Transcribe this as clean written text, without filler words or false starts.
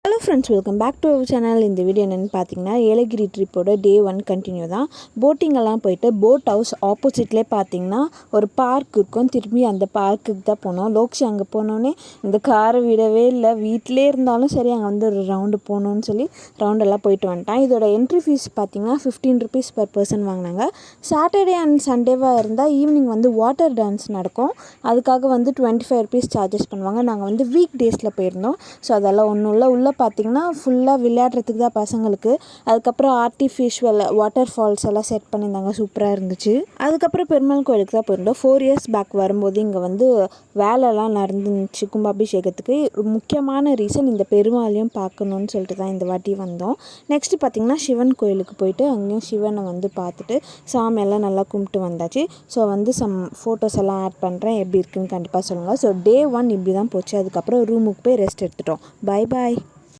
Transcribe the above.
Hello friends, welcome back to our channel. இந்த video என்னென்னு பார்த்தீங்கன்னா, ஏலகிரி ட்ரிப்போட டே 1 கண்டினியூ தான். போட்டிங்கெல்லாம் போயிட்டு போட் ஹவுஸ் ஆப்போசிட்லேயே பார்த்தீங்கன்னா ஒரு பார்க் இருக்கும். திரும்பி அந்த பார்க்குக்கு தான் போனோம். லோக்ஷி அங்கே போனோன்னே இந்த காரை விடவே இல்லை. வீட்டிலே இருந்தாலும் சரி அங்கே வந்து ஒரு ரவுண்டு போகணுன்னு சொல்லி ரவுண்டெல்லாம் போயிட்டு வந்துட்டான். இதோட என்ட்ரி ஃபீஸ் பார்த்தீங்கன்னா 15 ருபீஸ் பர் பர்சன் வாங்கினாங்க. சாட்டர்டே அண்ட் சண்டேவாக இருந்தால் ஈவினிங் வந்து வாட்டர் டான்ஸ் நடக்கும். அதுக்காக வந்து 25 ருபீஸ் சார்ஜஸ் பண்ணுவாங்க. நாங்கள் வந்து வீக் டேஸில் போயிருந்தோம். ஸோ அதெல்லாம் ஒன்றும் இல்லை. உள்ளே பார்த்திங்கன்னா ஃபுல்லாக விளையாடுறதுக்கு தான் பசங்களுக்கு. அதுக்கப்புறம் ஆர்டிஃபிஷியல் வாட்டர் ஃபால்ஸ் எல்லாம் செட் பண்ணியிருந்தாங்க. சூப்பராக இருந்துச்சு. அதுக்கப்புறம் பெருமாள் கோயிலுக்கு தான் போயிருந்தோம். 4 இயர்ஸ் பேக் வரும்போது இங்கே வந்து வேலைலாம் நடந்துச்சு கும்பாபிஷேகத்துக்கு. முக்கியமான ரீசன் இந்த பெருமாளையும் பார்க்கணுன்னு சொல்லிட்டு தான் இந்த வாட்டி வந்தோம். நெக்ஸ்ட்டு பார்த்திங்கன்னா சிவன் கோயிலுக்கு போயிட்டு அங்கேயும் சிவனை வந்து பார்த்துட்டு சாமியெல்லாம் நல்லா கும்பிட்டு வந்தாச்சு. ஸோ வந்து ஃபோட்டோஸ் எல்லாம் ஆட் பண்ணுறேன். எப்படி இருக்குன்னு கண்டிப்பாக சொல்லுங்கள். ஸோ டே 1 இப்படி தான் போச்சு. அதுக்கப்புறம் ரூமுக்கு போய் ரெஸ்ட் எடுத்துட்டோம். Bye bye.